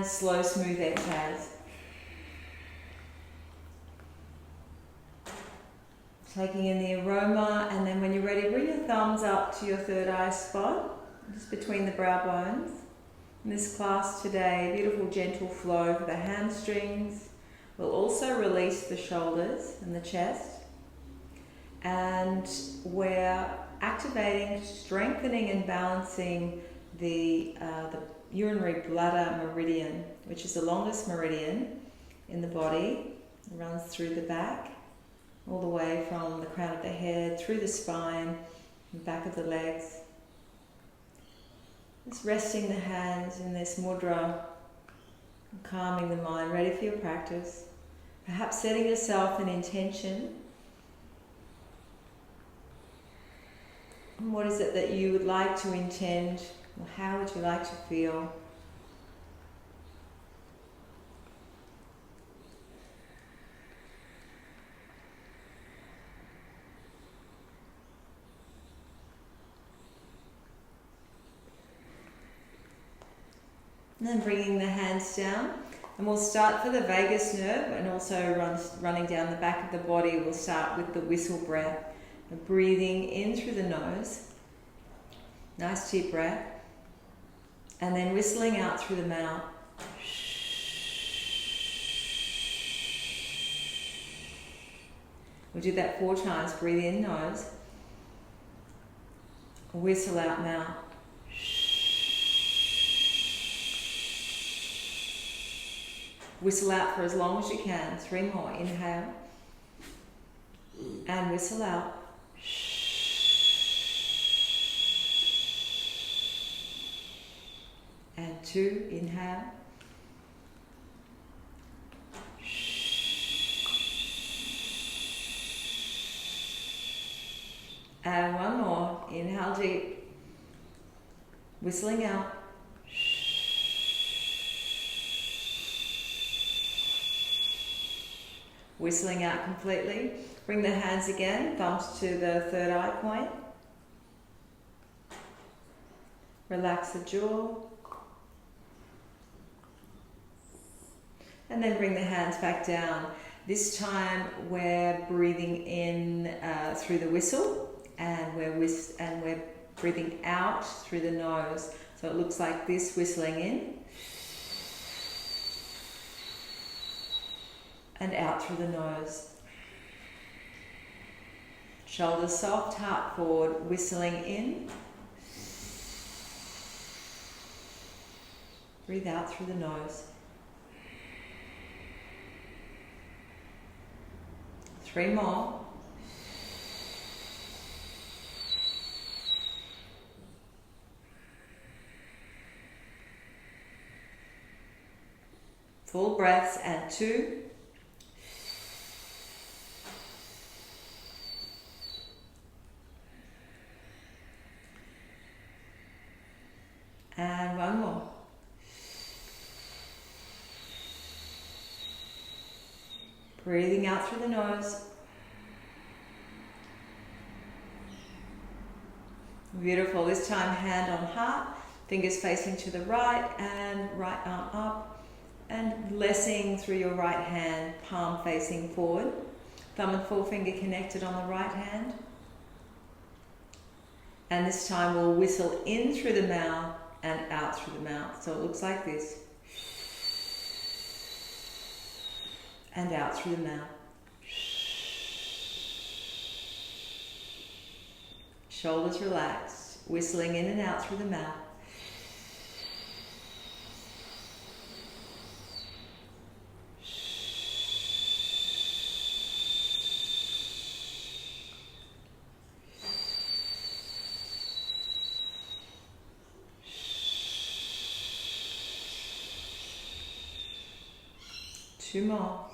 slow, smooth exhales. Taking in the aroma, and then when you're ready, bring your thumbs up to your third eye spot, just between the brow bones. In this class today, beautiful gentle flow for the hamstrings. We'll also release the shoulders and the chest. And we're activating, strengthening and balancing the urinary bladder meridian, which is the longest meridian in the body. It runs through the back, all the way from the crown of the head, through the spine, and back of the legs. Just resting the hands in this mudra, calming the mind, ready for your practice. Perhaps setting yourself an intention. And what is it that you would like to intend, or how would you like to feel? And then bringing the hands down, and we'll start for the vagus nerve, and also running down the back of the body. We'll start with the whistle breath, and breathing in through the nose, nice deep breath, and then whistling out through the mouth. We'll do that 4 times. Breathe in nose, whistle out mouth. Whistle out for as long as you can. 3 more. Inhale. And whistle out. And 2. Inhale. And 1 more. Inhale deep. Whistling out. Whistling out completely. Bring the hands again, thumbs to the third eye point. Relax the jaw. And then bring the hands back down. This time we're breathing in through the whistle, and we're breathing out through the nose. So it looks like this, whistling in. And out through the nose. Shoulders soft, heart forward, whistling in. Breathe out through the nose. 3 more. Full breaths, and 2. And 1 more. Breathing out through the nose. Beautiful. This time hand on heart, fingers facing to the right, and right arm up, and blessing through your right hand, palm facing forward. Thumb and forefinger connected on the right hand. And this time we'll whistle in through the mouth and out through the mouth. So it looks like this. And out through the mouth. Shoulders relaxed, whistling in and out through the mouth. Two more.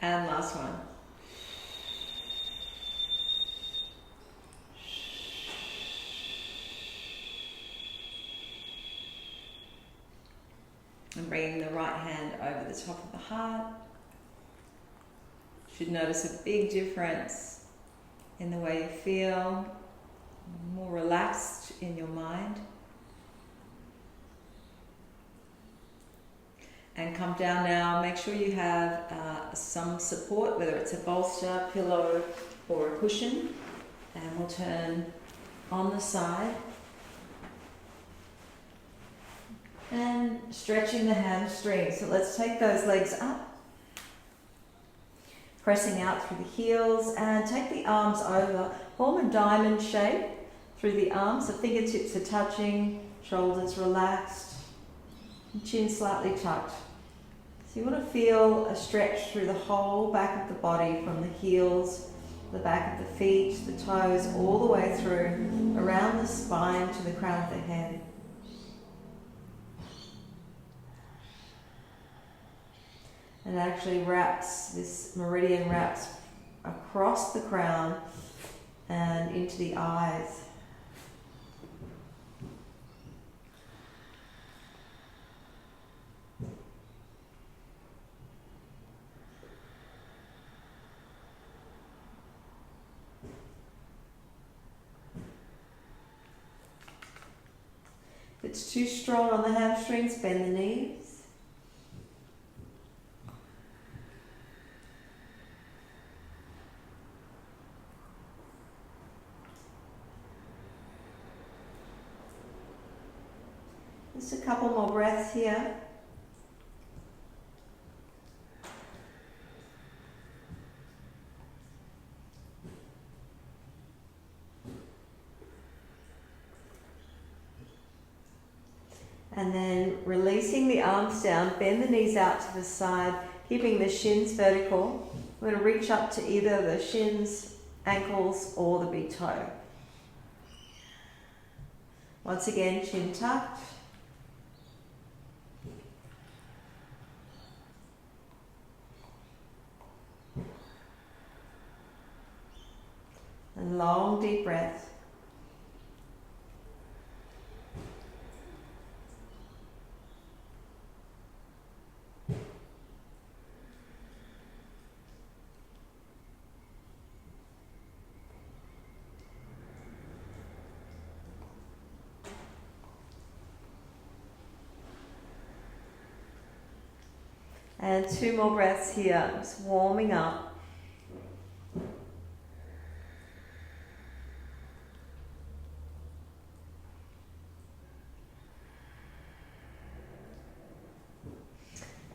And last one. And bringing the right hand over the top of the heart. Should notice a big difference in the way you feel, more relaxed in your mind. And come down now. Make sure you have some support, whether it's a bolster, pillow, or a cushion. And we'll turn on the side. And stretching the hamstrings. So let's take those legs up. Pressing out through the heels and take the arms over. Form a diamond shape through the arms. The fingertips are touching, shoulders relaxed, chin slightly tucked. So you want to feel a stretch through the whole back of the body, from the heels, the back of the feet, the toes, all the way through, around the spine to the crown of the head. And actually wraps, this meridian wraps across the crown and into the eyes. If it's too strong on the hamstrings, bend the knees. Just a couple more breaths here. And then releasing the arms down, bend the knees out to the side, keeping the shins vertical. We're going to reach up to either the shins, ankles, or the big toe. Once again, chin tucked. And long, deep breath. And 2 more breaths here, just warming up.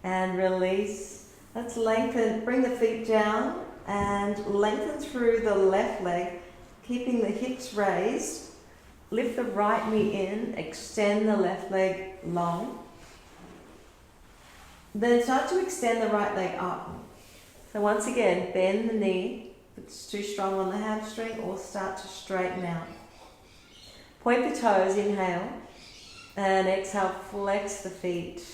And release. Let's lengthen, bring the feet down and lengthen through the left leg, keeping the hips raised. Lift the right knee in, extend the left leg long. Then start to extend the right leg up. So once again, bend the knee if it's too strong on the hamstring, or start to straighten out. Point the toes, inhale, and exhale, flex the feet.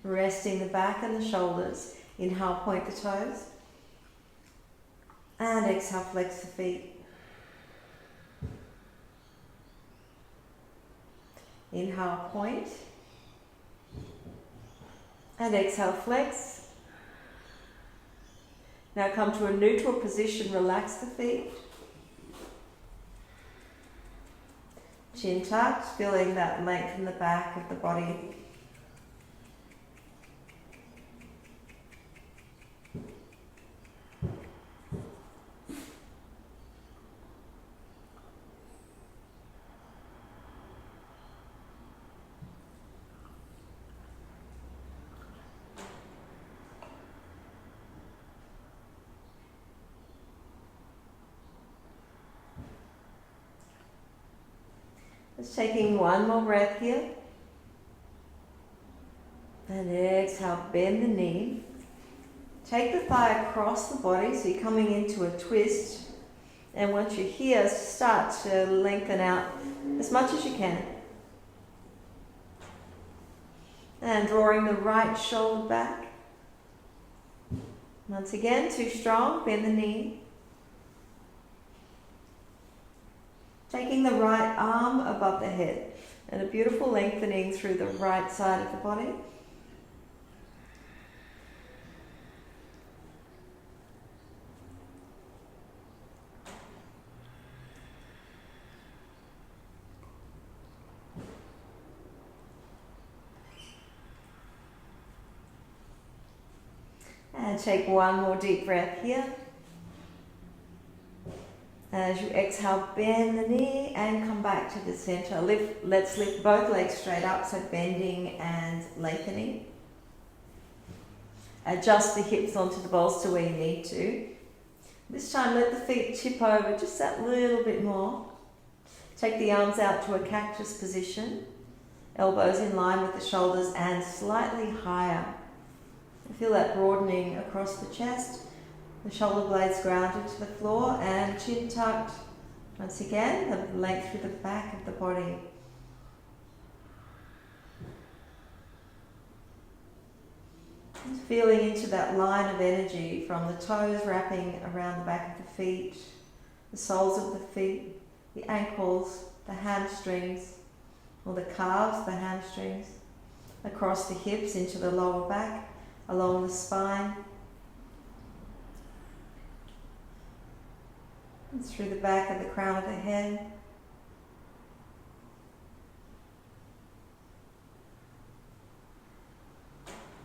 Resting the back and the shoulders. Inhale, point the toes. And exhale, flex the feet. Inhale, point. And exhale, flex. Now come to a neutral position, relax the feet. Chin tucked, feeling that length in the back of the body. Just taking 1 more breath here. And exhale, bend the knee. Take the thigh across the body, so you're coming into a twist. And once you're here, start to lengthen out as much as you can. And drawing the right shoulder back. Once again, too strong, bend the knee. Taking the right arm above the head, and a beautiful lengthening through the right side of the body. And take one more deep breath here. As you exhale, bend the knee and come back to the center. Let's lift both legs straight up, so bending and lengthening. Adjust the hips onto the bolster where you need to. This time let the feet tip over just that little bit more. Take the arms out to a cactus position. Elbows in line with the shoulders and slightly higher. Feel that broadening across the chest. The shoulder blades grounded to the floor and chin tucked. Once again, the length through the back of the body. And feeling into that line of energy from the toes wrapping around the back of the feet, the soles of the feet, the ankles, the hamstrings, or the calves, the hamstrings, across the hips into the lower back, along the spine, and through the back of the crown of the head.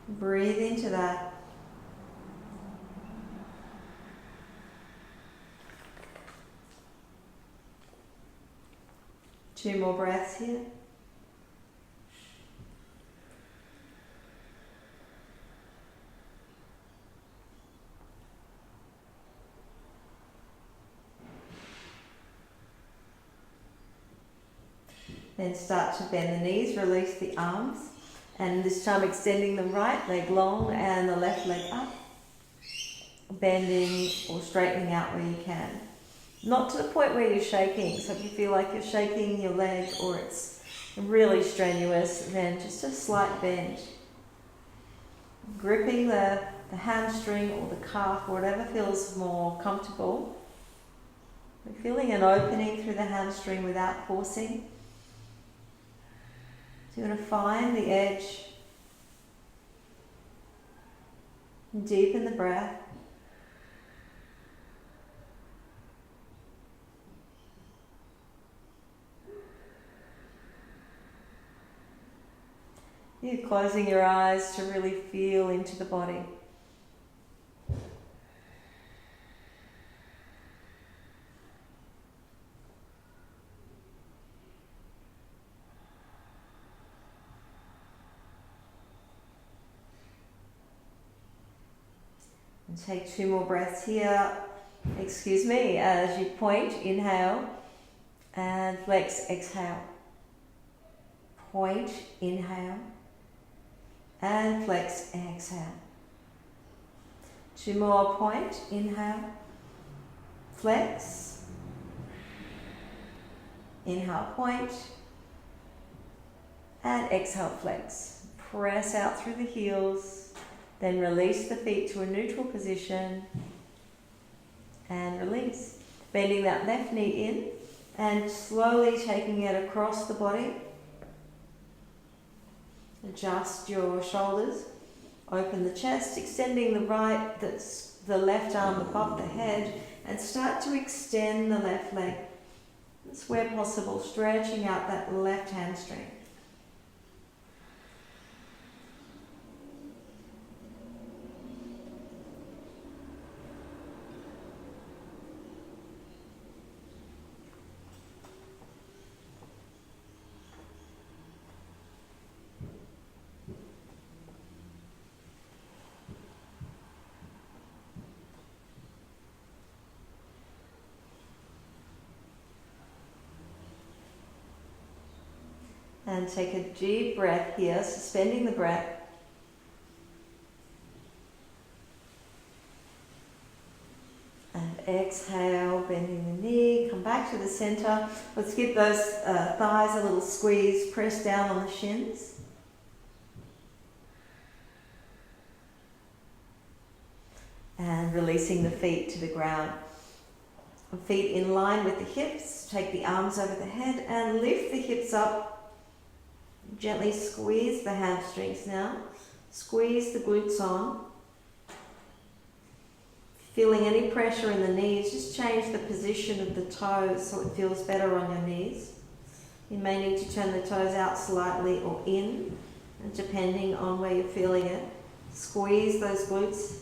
Breathe into that. Two more breaths here. Then start to bend the knees, release the arms, and this time extending the right leg long and the left leg up, bending or straightening out where you can. Not to the point where you're shaking, so if you feel like you're shaking your leg or it's really strenuous, then just a slight bend. Gripping the hamstring or the calf, or whatever feels more comfortable. Feeling an opening through the hamstring without forcing. So you're going to find the edge, deepen the breath. You're closing your eyes to really feel into the body. And take two more breaths here. Excuse me, as you point, inhale, and flex, exhale. Point, inhale, and flex, exhale. Two more, point, inhale, flex, inhale, point, and exhale, flex. Press out through the heels, then release the feet to a neutral position, and release. Bending that left knee in, and slowly taking it across the body. Adjust your shoulders, open the chest, extending the right, the left arm above the head, and start to extend the left leg. That's where possible, stretching out that left hamstring. And take a deep breath here, suspending the breath. And exhale, bending the knee, come back to the center. Let's give those thighs a little squeeze, press down on the shins. And releasing the feet to the ground. Feet in line with the hips, take the arms over the head and lift the hips up. Gently squeeze the hamstrings now. Squeeze the glutes on. Feeling any pressure in the knees, just change the position of the toes so it feels better on your knees. You may need to turn the toes out slightly or in, depending on where you're feeling it. Squeeze those glutes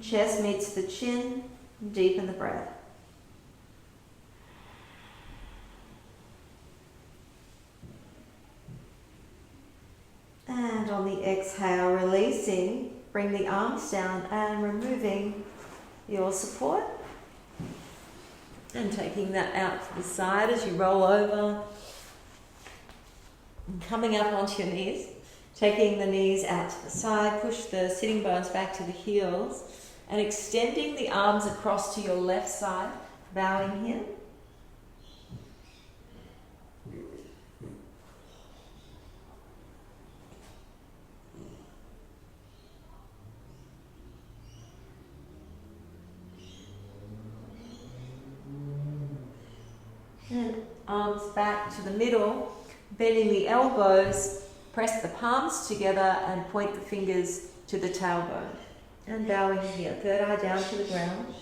Chest meets the chin, deepen the breath. And on the exhale, releasing, bring the arms down and removing your support. And taking that out to the side as you roll over. And coming up onto your knees. Taking the knees out to the side, push the sitting bones back to the heels. And extending the arms across to your left side, bowing here. And arms back to the middle, bending the elbows, press the palms together and point the fingers to the tailbone. And bowing here, third eye down to the ground.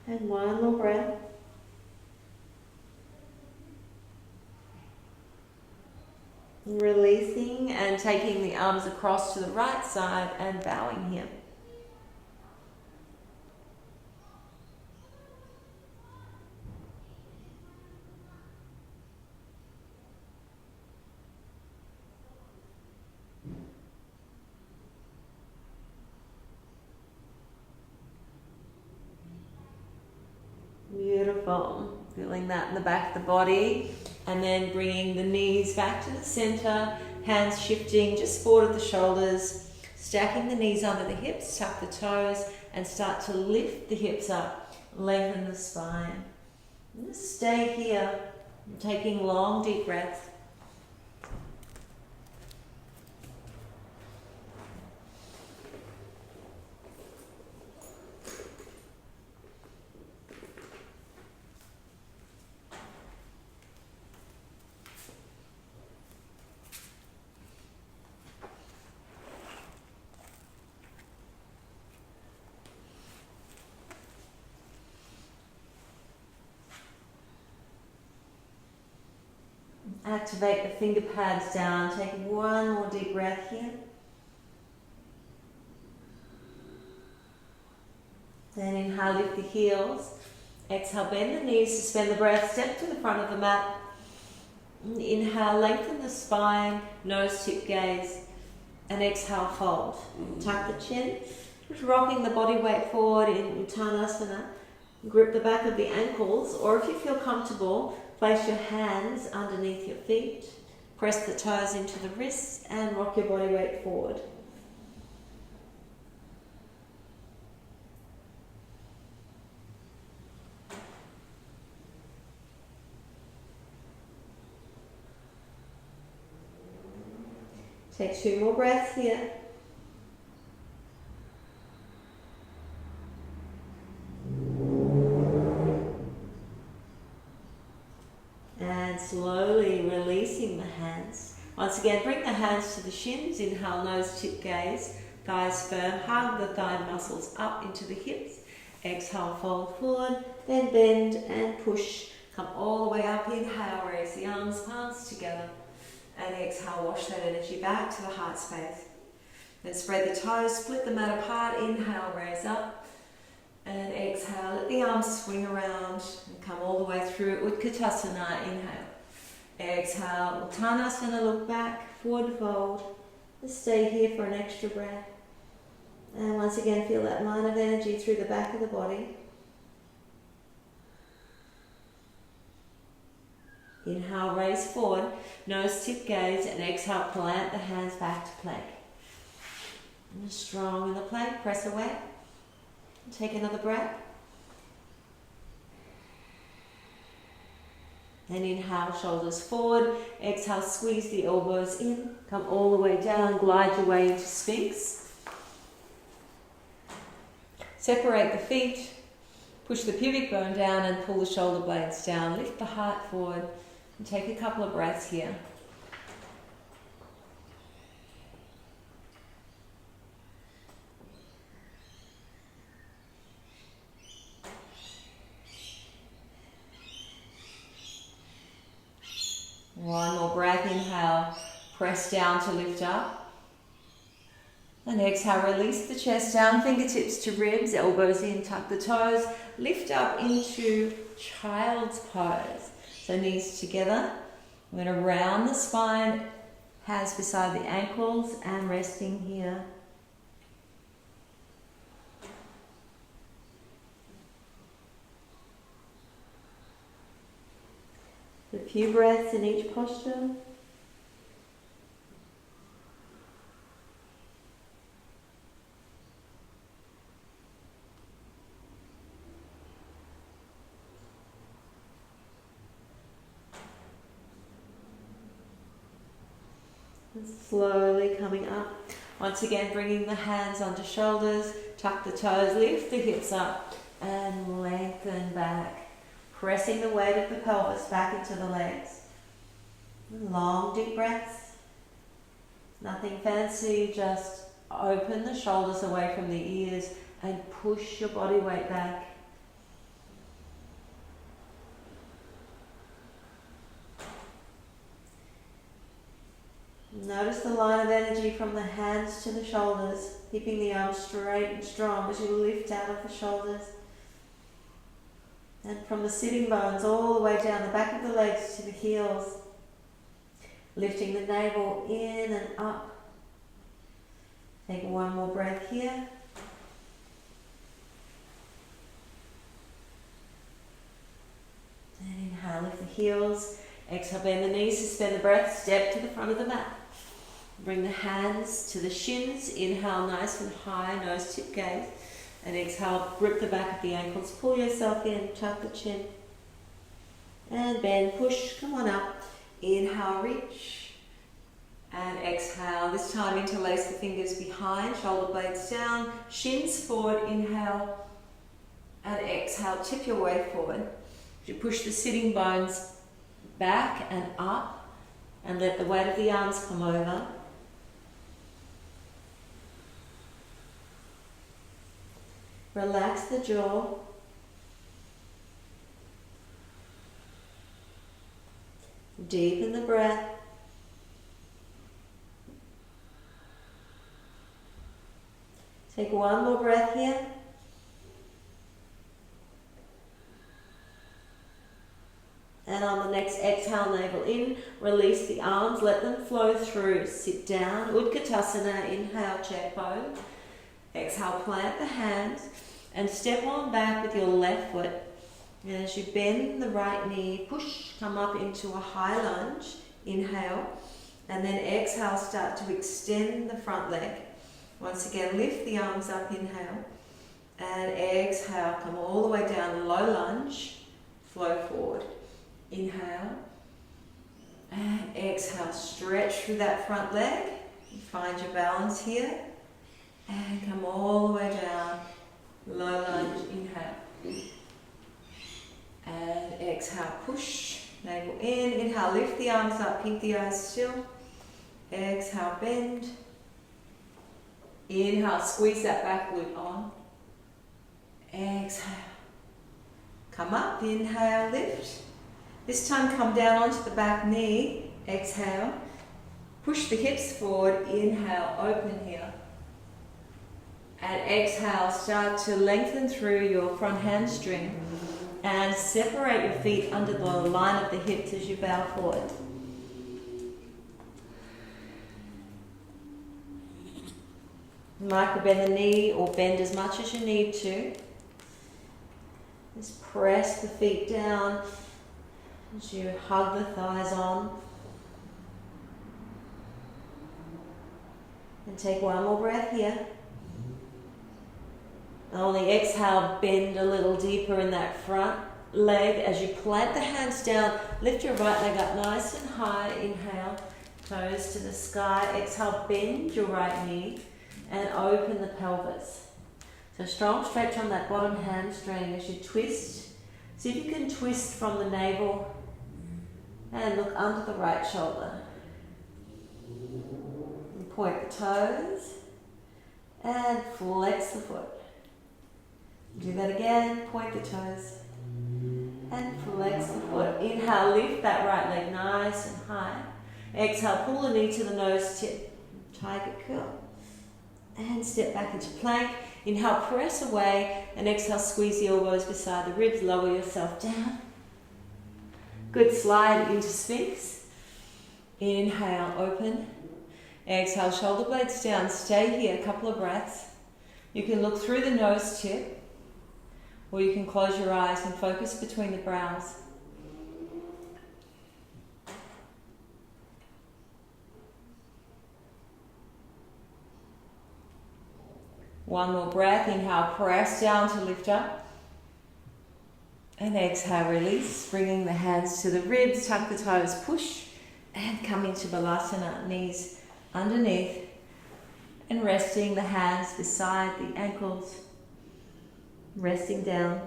And one more breath. Releasing and taking the arms across to the right side and bowing here. Beautiful. Feeling that in the back of the body. And then bringing the knees back to the center. Hands shifting just forward of the shoulders. Stacking the knees under the hips. Tuck the toes. And start to lift the hips up. Lengthen the spine. And just stay here. Taking long, deep breaths. Activate the finger pads down. Take one more deep breath here. Then inhale, lift the heels. Exhale, bend the knees, suspend the breath, step to the front of the mat. Inhale, lengthen the spine, nose tip gaze. And exhale, fold. Tuck the chin. Just rocking the body weight forward in Uttanasana. Grip the back of the ankles, or if you feel comfortable, place your hands underneath your feet, press the toes into the wrists and rock your body weight forward. Take 2 more breaths here. Slowly releasing the hands. Once again, bring the hands to the shins. Inhale, nose tip gaze. Thighs firm. Hug the thigh muscles up into the hips. Exhale, fold forward. Then bend and push. Come all the way up. Inhale, raise the arms, palms together. And exhale, wash that energy back to the heart space. Then spread the toes, split the mat apart. Inhale, raise up. And exhale, let the arms swing around and come all the way through Utkatasana. Inhale. Exhale, Uttanasana, look back, forward fold. Just stay here for an extra breath. And once again, feel that line of energy through the back of the body. Inhale, raise forward, nose tip gaze, and exhale, plant the hands back to plank. And strong in the plank, press away. Take another breath. Then inhale, shoulders forward. Exhale, squeeze the elbows in. Come all the way down, glide your way into Sphinx. Separate the feet. Push the pubic bone down and pull the shoulder blades down. Lift the heart forward and take a couple of breaths here. press down to lift up. And exhale, release the chest down, fingertips to ribs, elbows in, tuck the toes, lift up into child's pose. So knees together. We're going to round the spine, hands beside the ankles and resting here. A few breaths in each posture. And slowly coming up. Once again, bringing the hands onto shoulders, tuck the toes, lift the hips up and lengthen back. Pressing the weight of the pelvis back into the legs. Long deep breaths. Nothing fancy, just open the shoulders away from the ears and push your body weight back. Notice the line of energy from the hands to the shoulders, keeping the arms straight and strong as you lift out of the shoulders. And from the sitting bones all the way down the back of the legs to the heels. Lifting the navel in and up. Take one more breath here. And inhale, lift the heels. Exhale, bend the knees, suspend the breath, step to the front of the mat. Bring the hands to the shins. Inhale, nice and high, nose tip gaze. And exhale, grip the back of the ankles, pull yourself in, tuck the chin. And bend, push, come on up. Inhale, reach. And exhale, this time interlace the fingers behind, shoulder blades down, shins forward, inhale. And exhale, tip your way forward. You push the sitting bones back and up, and let the weight of the arms come over. Relax the jaw. Deepen the breath. Take one more breath here. And on the next exhale, navel in, release the arms, let them flow through. Sit down, Utkatasana, inhale, chair pose. Exhale, plant the hands and step on back with your left foot. And as you bend the right knee, push, come up into a high lunge, inhale. And then exhale, start to extend the front leg. Once again, lift the arms up, inhale. And exhale, come all the way down, low lunge, flow forward. Inhale. And exhale, stretch through that front leg. Find your balance here. And come all the way down, low lunge, inhale. And exhale, push, navel in, inhale, lift the arms up, keep the eyes still. Exhale, bend. Inhale, squeeze that back glute on. Exhale. Come up, inhale, lift. This time come down onto the back knee, exhale. Push the hips forward, inhale, open here. And exhale, start to lengthen through your front hamstring and separate your feet under the line of the hips as you bow forward. Micro bend the knee or bend as much as you need to. Just press the feet down as you hug the thighs on. And take one more breath here. And on the exhale, bend a little deeper in that front leg. As you plant the hands down, lift your right leg up nice and high. Inhale, toes to the sky. Exhale, bend your right knee and open the pelvis. So strong stretch on that bottom hamstring as you twist. See if you can twist from the navel and look under the right shoulder. And point the toes and flex the foot. Do that again, point the toes and flex the foot. Inhale, lift that right leg nice and high. Exhale, pull the knee to the nose tip. Tiger curl. And step back into plank. Inhale, press away. And exhale, squeeze the elbows beside the ribs. Lower yourself down. Good, slide into Sphinx. Inhale, open. Exhale, shoulder blades down. Stay here, a couple of breaths. You can look through the nose tip, or you can close your eyes and focus between the brows. One more breath. Inhale, press down to lift up. And exhale, release, bringing the hands to the ribs, tuck the toes, push, and come into Balasana, knees underneath, and resting the hands beside the ankles, resting down.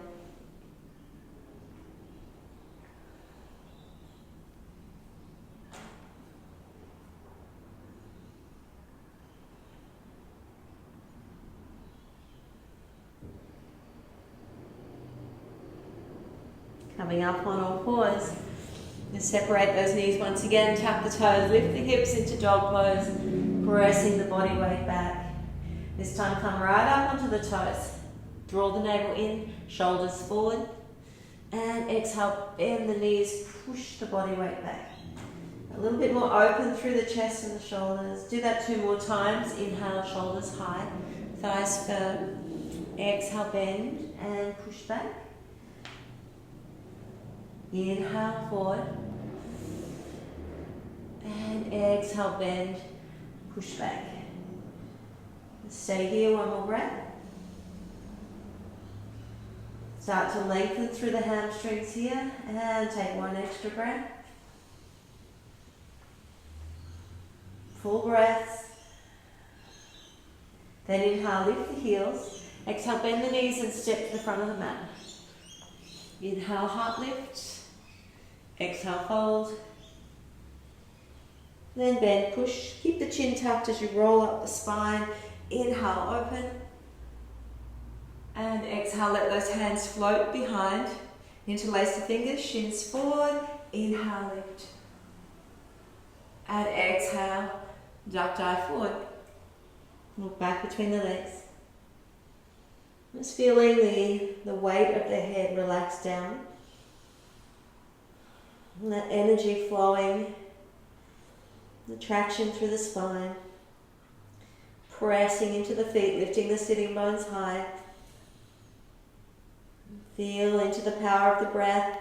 Coming up on all fours. And separate those knees once again, tap the toes, lift the hips into dog pose, pressing the body weight back. This time come right up onto the toes. Draw the navel in, shoulders forward. And exhale, bend the knees, push the body weight back. A little bit more open through the chest and the shoulders. Do that 2 more times. Inhale, shoulders high, thighs firm. Exhale, bend and push back. Inhale, forward. And exhale, bend, push back. Stay here, 1 more breath. Start to lengthen through the hamstrings here and take 1 extra breath. Full breaths. Then inhale, lift the heels. Exhale, bend the knees and step to the front of the mat. Inhale, heart lift. Exhale, fold. Then bend, push. Keep the chin tucked as you roll up the spine. Inhale, open. And exhale, let those hands float behind. Interlace the fingers, shins forward. Inhale, lift. And exhale, duck dive forward. Look back between the legs. Just feeling the weight of the head relax down. And that energy flowing, the traction through the spine. Pressing into the feet, lifting the sitting bones high. Feel into the power of the breath.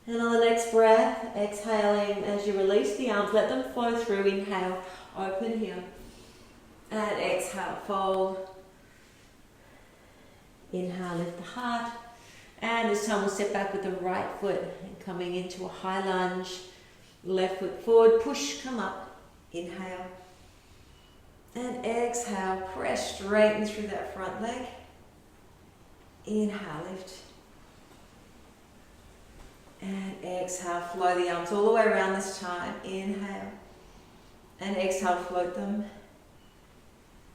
And on the next breath, exhaling as you release the arms, let them flow through. Inhale, open here. And exhale, fold. Inhale, lift the heart. And this time we'll step back with the right foot and coming into a high lunge. Left foot forward, push, come up. Inhale. And exhale, press straighten through that front leg. Inhale, lift. And exhale, flow the arms all the way around this time. Inhale. And exhale, float them.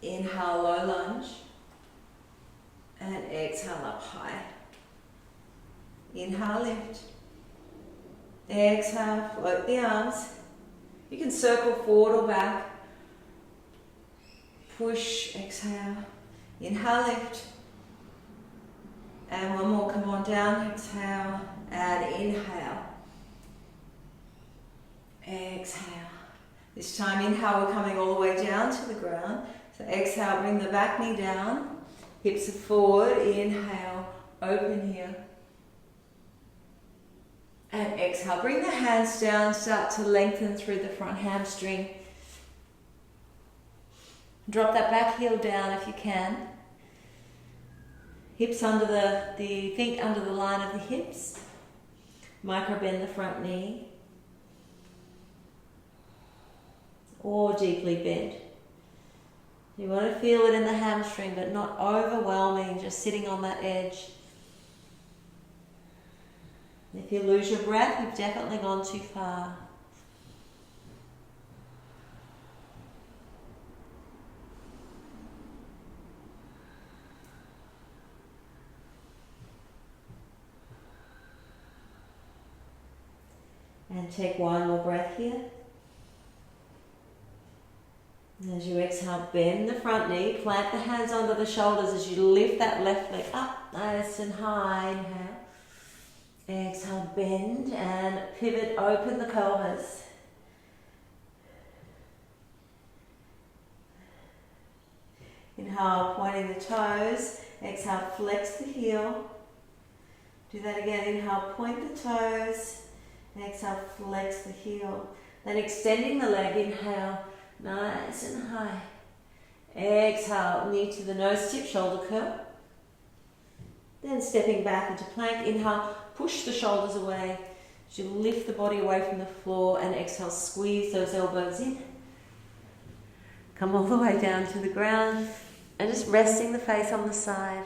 Inhale, low lunge. And exhale, up high. Inhale, lift. Exhale, float the arms. You can circle forward or back. Push, exhale. Inhale, lift. And 1 more, come on down. Exhale and inhale. Exhale. This time, inhale, we're coming all the way down to the ground. So exhale, bring the back knee down. Hips are forward. Inhale, open here. And exhale, bring the hands down, start to lengthen through the front hamstring. Drop that back heel down if you can. Hips under the feet under the line of the hips. Micro bend the front knee. Or deeply bend. You want to feel it in the hamstring, but not overwhelming, just sitting on that edge. If you lose your breath, you've definitely gone too far. And And take one more breath here. And as you exhale, bend the front knee, plant the hands under the shoulders as you lift that left leg up nice and high. Inhale. Exhale, bend and pivot, open the pelvis. Inhale, pointing the toes. Exhale, flex the heel. Do that again. Inhale, point the toes. Exhale, flex the heel. Then extending the leg. Inhale, nice and high. Exhale, knee to the nose tip, shoulder curl. Then stepping back into plank. Inhale, push the shoulders away. As you lift the body away from the floor, and exhale, squeeze those elbows in. Come all the way down to the ground and just resting the face on the side.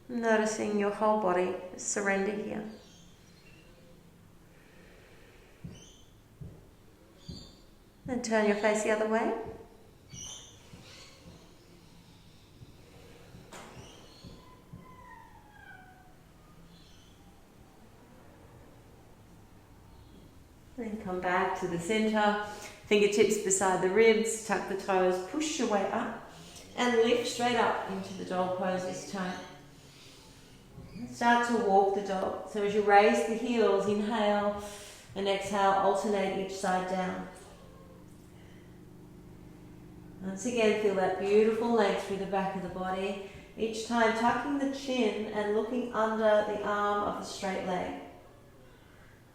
Noticing your whole body, surrender here. Then turn your face the other way. Then come back to the center, fingertips beside the ribs, tuck the toes, push your way up and lift straight up into the dog pose this time. Start to walk the dog. So as you raise the heels, inhale and exhale, alternate each side down. Once again, feel that beautiful length through the back of the body. Each time tucking the chin and looking under the arm of the straight leg.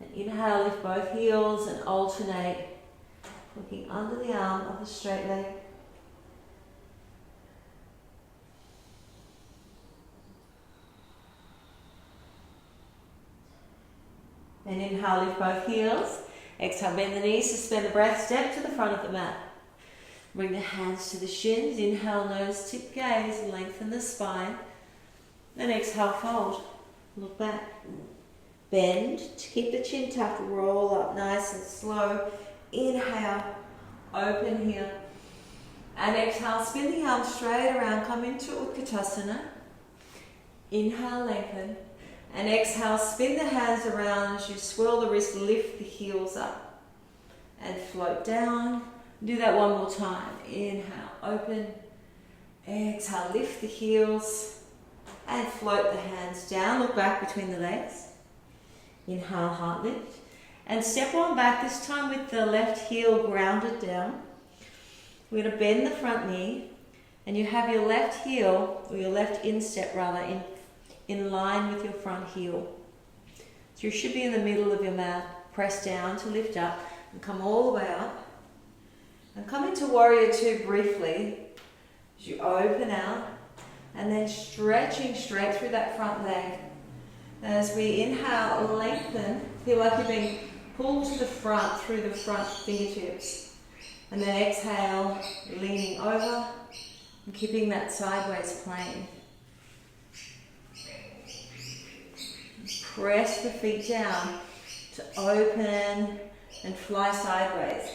And inhale, lift both heels and alternate, looking under the arm of the straight leg. And inhale, lift both heels. Exhale, bend the knees, suspend the breath, step to the front of the mat. Bring the hands to the shins. Inhale, nose tip gaze, lengthen the spine. And exhale, fold. Look back. Bend to keep the chin tucked, roll up nice and slow. Inhale, open here. And exhale, spin the arms straight around, come into Utkatasana. Inhale, lengthen. And exhale, spin the hands around as you swirl the wrist, lift the heels up. And float down. Do that one more time. Inhale, open. Exhale, lift the heels. And float the hands down, look back between the legs. Inhale, heart lift. And step on back, this time with the left heel grounded down. We're going to bend the front knee. And you have your left heel, or your left instep rather, in line with your front heel. So you should be in the middle of your mat. Press down to lift up and come all the way up. And come into Warrior Two briefly as you open out and then stretching straight through that front leg. As we inhale, lengthen, feel like you're being pulled to the front through the front fingertips. And then exhale, leaning over and keeping that sideways plane. Press the feet down to open and fly sideways.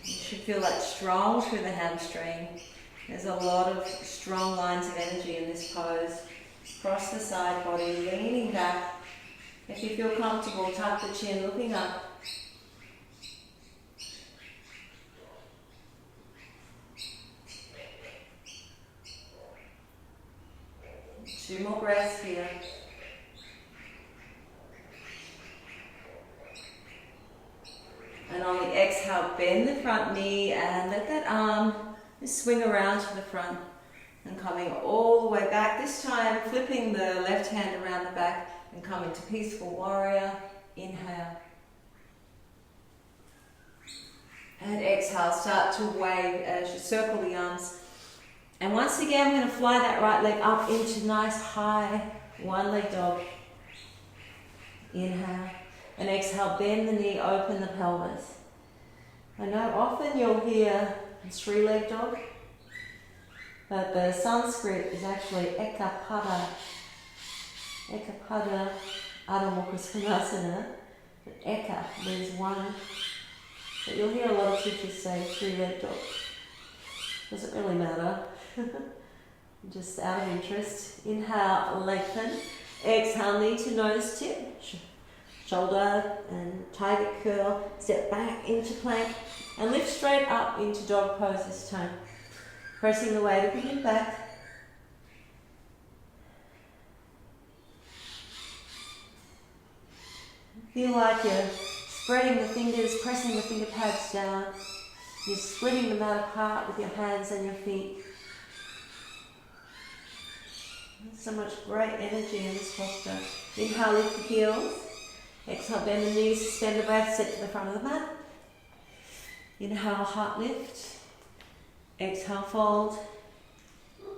You should feel that strong through the hamstring. There's a lot of strong lines of energy in this pose. Cross the side body, leaning back. If you feel comfortable, tuck the chin, looking up. Two more breaths here. And on the exhale, bend the front knee and let that arm just swing around to the front and coming all the way back. This time, flipping the left hand around the back and coming to Peaceful Warrior. Inhale. And exhale, start to wave as you circle the arms. And once again, we're going to fly that right leg up into nice high one-leg dog. Inhale. And exhale, bend the knee, open the pelvis. I know often you'll hear three-leg dog, but the Sanskrit is actually Ekapada. Ekapada Adho Mukha Svanasana. But Eka means one. But you'll hear a lot of teachers say three-leg dog. Doesn't really matter. Just out of interest. Inhale, lengthen. Exhale, knee to nose tip. Shoulder and tiger curl. Step back into plank and lift straight up into dog pose this time. Pressing the weight of the hip back. Feel like you're spreading the fingers, pressing the finger pads down. You're splitting the mat apart with your hands and your feet. There's so much great energy in this posture. Inhale, lift the heels. Exhale, bend the knees, suspend the breath, sit to the front of the mat. Inhale, heart lift. Exhale, fold.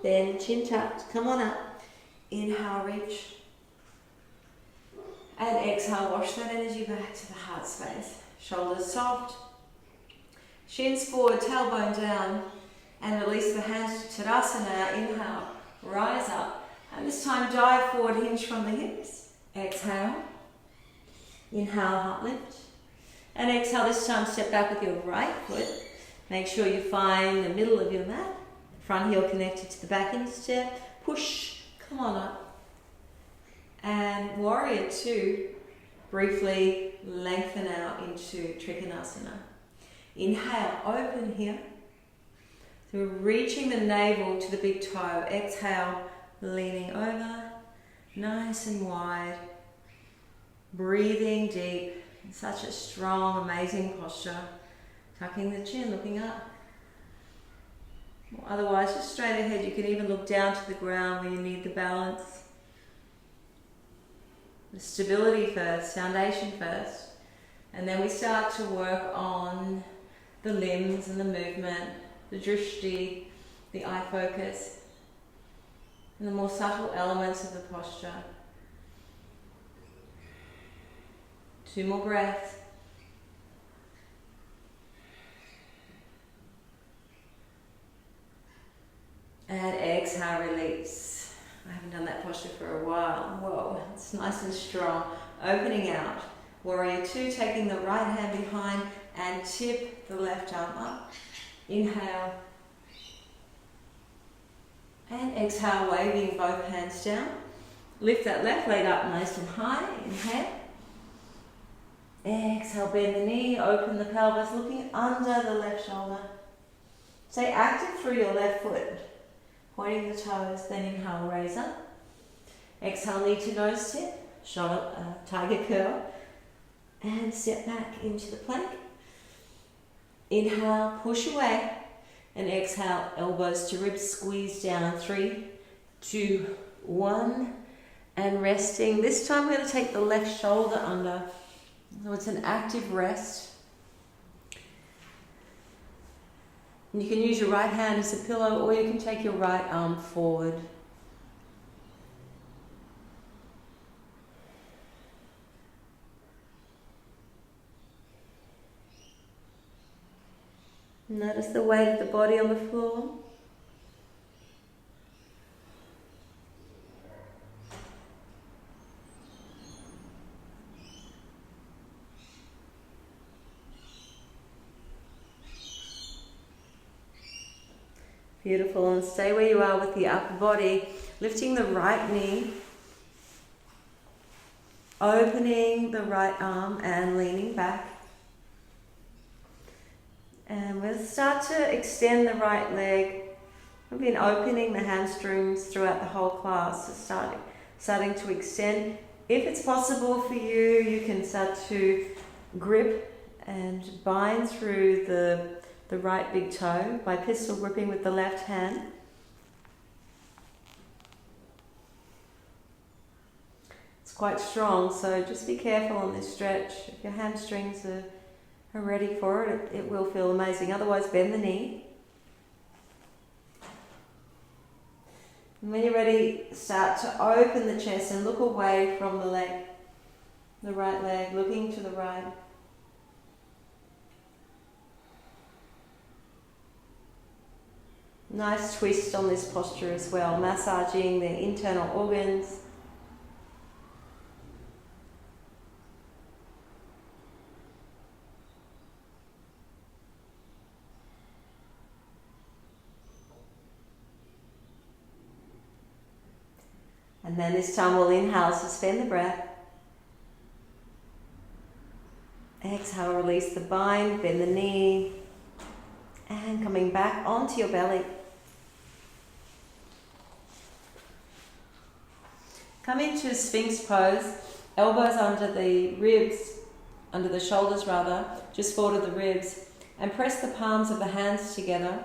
Bend, chin tucked, come on up. Inhale, reach. And exhale, wash that energy back to the heart space. Shoulders soft. Shins forward, tailbone down. And release the hands to Tadasana. Inhale, rise up. And this time dive forward, hinge from the hips. Exhale. Inhale, heart lift. And exhale, this time step back with your right foot. Make sure you find the middle of your mat. Front heel connected to the back instep. Push, come on up. And warrior two, briefly lengthen out into Trikonasana. Inhale, open here. So we're reaching the navel to the big toe. Exhale, leaning over, nice and wide. Breathing deep. Such a strong, amazing posture. Tucking the chin, looking up. Otherwise, just straight ahead. You can even look down to the ground where you need the balance. The stability first, foundation first. And then we start to work on the limbs and the movement, the drishti, the eye focus, and the more subtle elements of the posture. 2 more breaths. And exhale, release. I haven't done that posture for a while. Whoa, it's nice and strong. Opening out. Warrior two, taking the right hand behind and tip the left arm up. Inhale. And exhale, waving both hands down. Lift that left leg up nice and high. Inhale. Exhale, bend the knee, open the pelvis, looking under the left shoulder. Stay active through your left foot. Pointing the toes, then inhale, raise up. Exhale, knee to nose tip, shoulder, tiger curl. And step back into the plank. Inhale, push away. And exhale, elbows to ribs, squeeze down. 3, 2, 1. And resting. This time we're going to take the left shoulder under. So it's an active rest. And you can use your right hand as a pillow, or you can take your right arm forward. Notice the weight of the body on the floor. Beautiful, and stay where you are with the upper body, lifting the right knee, opening the right arm and leaning back. And we'll start to extend the right leg. We've been opening the hamstrings throughout the whole class, so starting to extend. If it's possible for you, you can start to grip and bind through the right big toe by pistol gripping with the left hand. It's quite strong, so just be careful on this stretch. If your hamstrings are ready for it, it will feel amazing. Otherwise, bend the knee. And when you're ready, start to open the chest and look away from the leg, the right leg, looking to the right. Nice twist on this posture as well, massaging the internal organs. And then this time we'll inhale, suspend the breath. Exhale, release the bind, bend the knee. And coming back onto your belly. Come into Sphinx pose, elbows under the ribs, under the shoulders rather, just forward of the ribs, and press the palms of the hands together.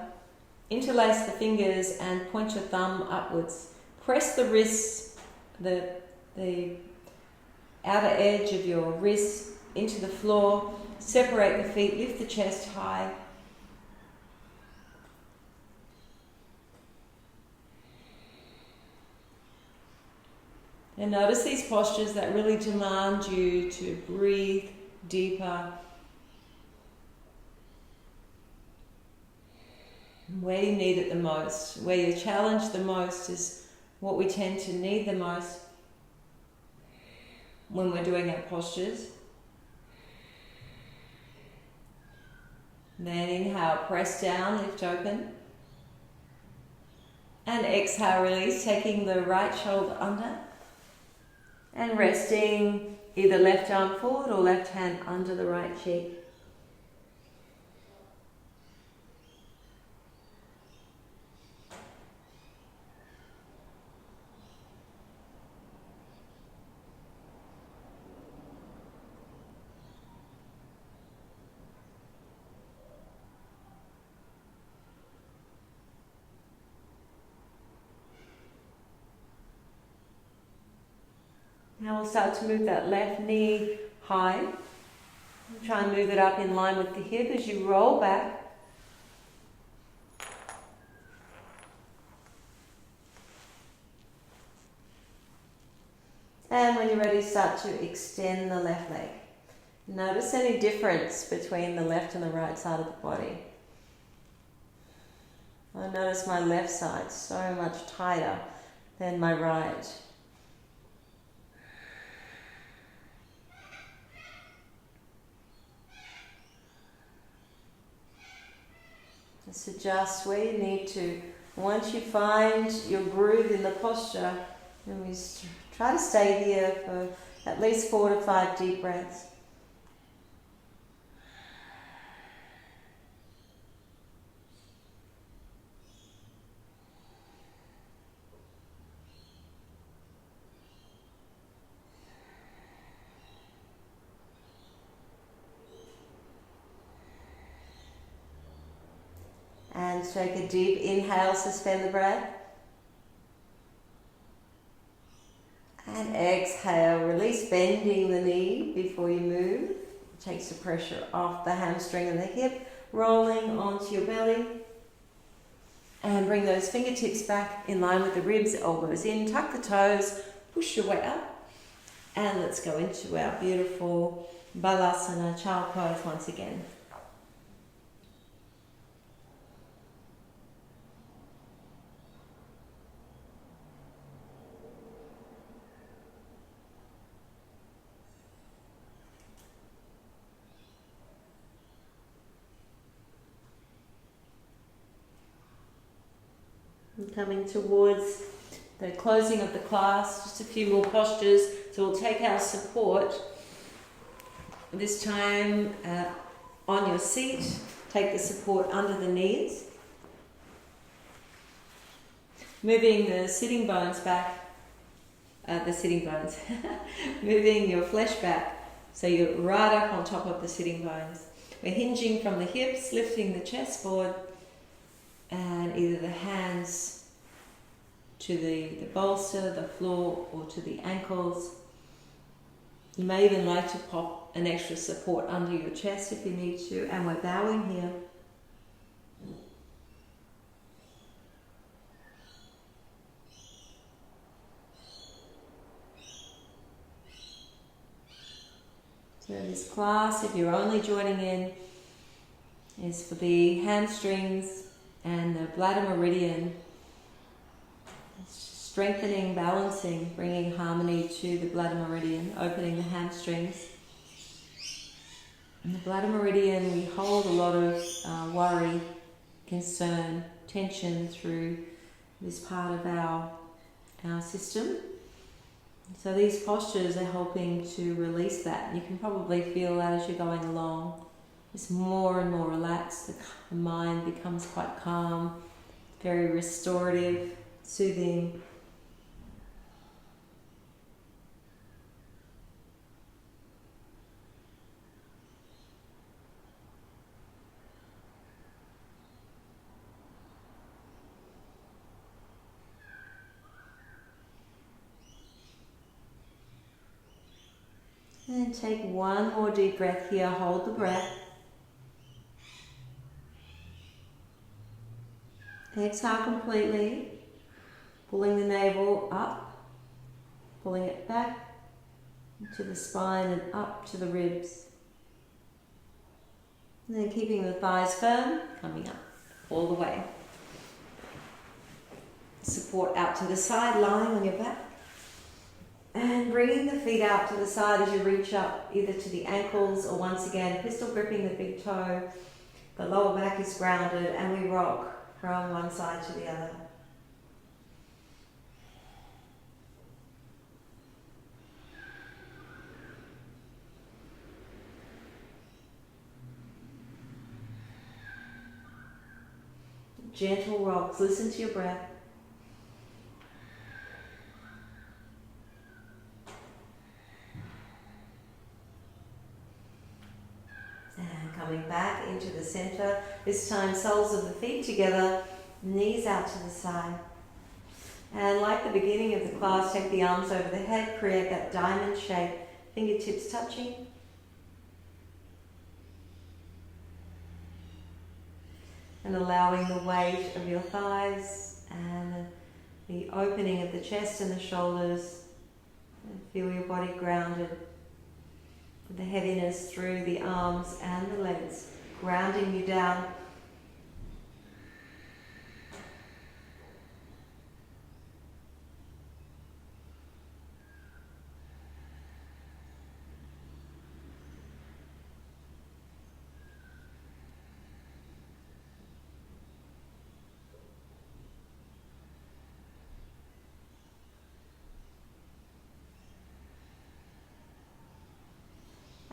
Interlace the fingers and point your thumb upwards. Press the wrists, the outer edge of your wrists into the floor. Separate the feet, lift the chest high. And notice these postures that really demand you to breathe deeper. Where do you need it the most? Where you're challenged the most is what we tend to need the most when we're doing our postures. Then inhale, press down, lift open. And exhale, release, taking the right shoulder under. And resting either left arm forward or left hand under the right cheek. Now we'll start to move that left knee high. Try and move it up in line with the hip as you roll back. And when you're ready, start to extend the left leg. Notice any difference between the left and the right side of the body. I notice my left side so much tighter than my right. Just adjust where you need to. Once you find your groove in the posture, then we try to stay here for at least 4 to 5 deep breaths. And take a deep inhale, suspend the breath. And exhale, release, bending the knee before you move. It takes the pressure off the hamstring and the hip, rolling onto your belly. And bring those fingertips back in line with the ribs, elbows in, tuck the toes, push your way up. And let's go into our beautiful Balasana child pose once again. Coming towards the closing of the class, just a few more postures. So we'll take our support, this time on your seat. Take the support under the knees. Moving the sitting bones back, moving your flesh back so you're right up on top of the sitting bones. We're hinging from the hips, lifting the chest forward, and either the hands to the bolster, the floor, or to the ankles. You may even like to pop an extra support under your chest if you need to, and we're bowing here. So this class, if you're only joining in, is for the hamstrings and the bladder meridian. Strengthening, balancing, bringing harmony to the bladder meridian, opening the hamstrings. In the bladder meridian, we hold a lot of worry, concern, tension through this part of our system. So these postures are helping to release that. You can probably feel that as you're going along. It's more and more relaxed. The mind becomes quite calm, very restorative, soothing. And take one more deep breath here. Hold the breath. Exhale completely, pulling the navel up, pulling it back to the spine and up to the ribs. And then keeping the thighs firm, coming up all the way. Support out to the side, lying on your back. And bringing the feet out to the side as you reach up either to the ankles or once again, pistol gripping the big toe. The lower back is grounded and we rock from one side to the other. Gentle rocks, listen to your breath. Coming back into the center, this time soles of the feet together, knees out to the side. And like the beginning of the class, take the arms over the head, create that diamond shape, fingertips touching. And allowing the weight of your thighs and the opening of the chest and the shoulders. And feel your body grounded. The heaviness through the arms and the legs, grounding you down.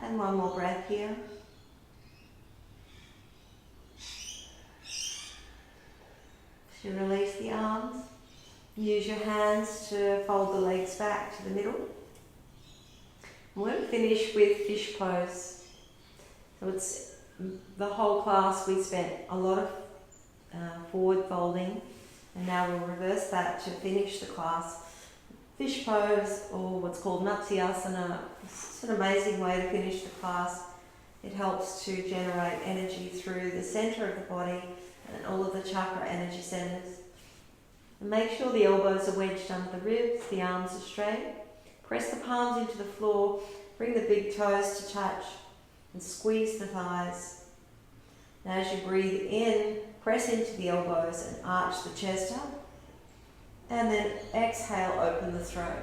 And one more breath here. So you release the arms. Use your hands to fold the legs back to the middle. We're going to finish with fish pose. So it's the whole class we spent a lot of forward folding, and now we'll reverse that to finish the class. Fish pose, or what's called Matsyasana, it's an amazing way to finish the class. It helps to generate energy through the center of the body and all of the chakra energy centers. And make sure the elbows are wedged under the ribs, the arms are straight. Press the palms into the floor, bring the big toes to touch and squeeze the thighs. Now as you breathe in, press into the elbows and arch the chest up. And then exhale, open the throat.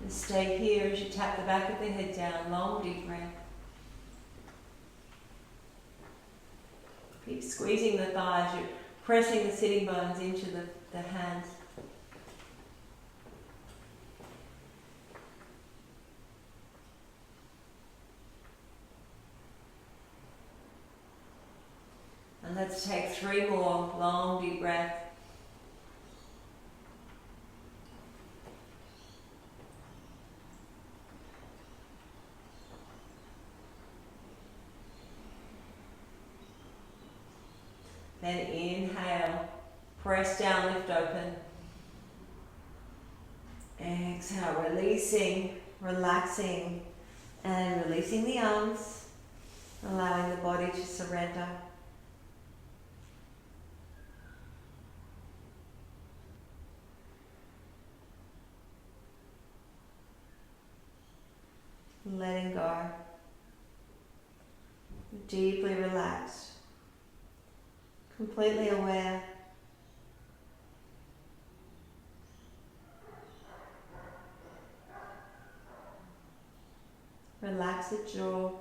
And stay here as you tap the back of the head down, long deep breath. Keep squeezing the thighs, you're pressing the sitting bones into the hands. And let's take 3 more long deep breaths. Then inhale, press down, lift open. Exhale, releasing, relaxing, and releasing the arms, allowing the body to surrender. Letting go. Deeply relaxed. Completely aware. Relax the jaw.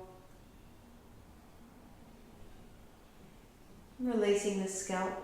Releasing the scalp.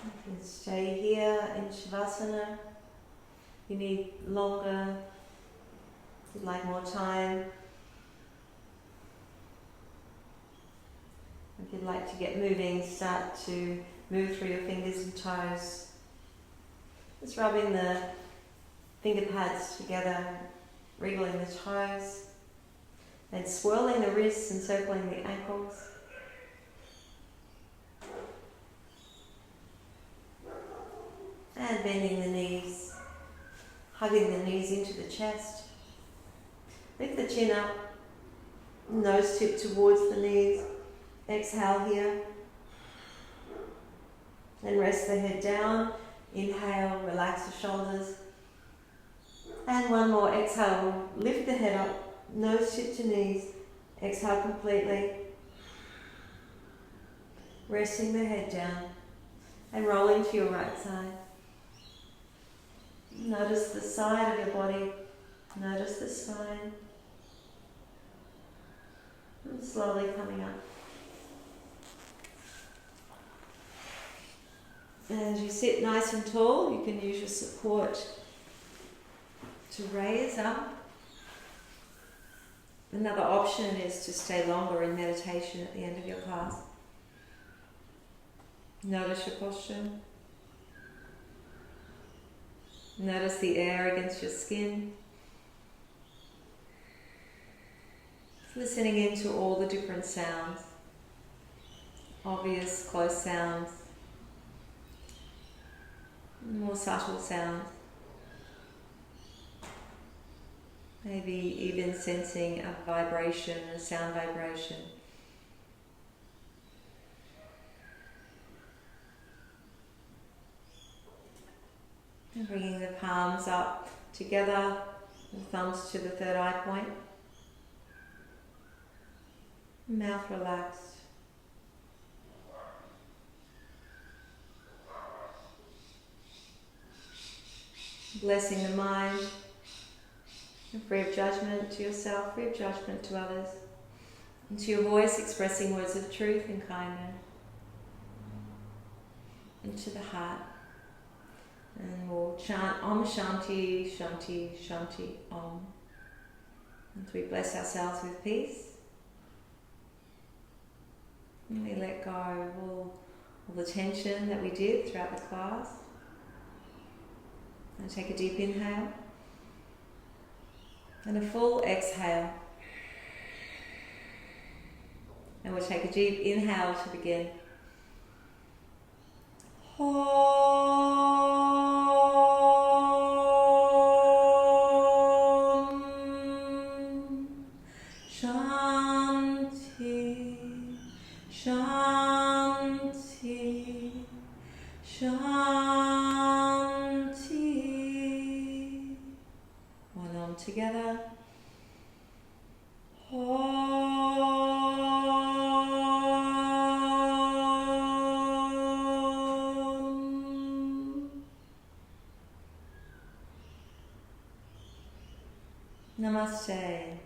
You can stay here in Shavasana. You need longer, if you'd like more time. If you'd like to get moving, start to move through your fingers and toes. Just rubbing the finger pads together, wriggling the toes, and swirling the wrists and circling the ankles. And bending the knees, hugging the knees into the chest. Lift the chin up, nose tip towards the knees. Exhale here. Then rest the head down. Inhale, relax the shoulders. And one more, exhale, lift the head up, nose tip to knees. Exhale completely. Resting the head down and rolling to your right side. Notice the side of your body. Notice the spine. And slowly coming up. And as you sit nice and tall, you can use your support to raise up. Another option is to stay longer in meditation at the end of your class. Notice your posture. Notice the air against your skin. Listening into all the different sounds. Obvious, close sounds. More subtle sounds. Maybe even sensing a vibration, a sound vibration. And bringing the palms up together, the thumbs to the third eye point. Mouth relaxed. Blessing the mind, free of judgment to yourself, free of judgment to others. And to your voice expressing words of truth and kindness. Into the heart. And we'll chant Om Shanti, Shanti, Shanti, Om. And we bless ourselves with peace. And we let go of all the tension that we did throughout the class. And take a deep inhale. And a full exhale. And we'll take a deep inhale to begin. Shanti, Shanti, Shanti. One arm together. Namaste.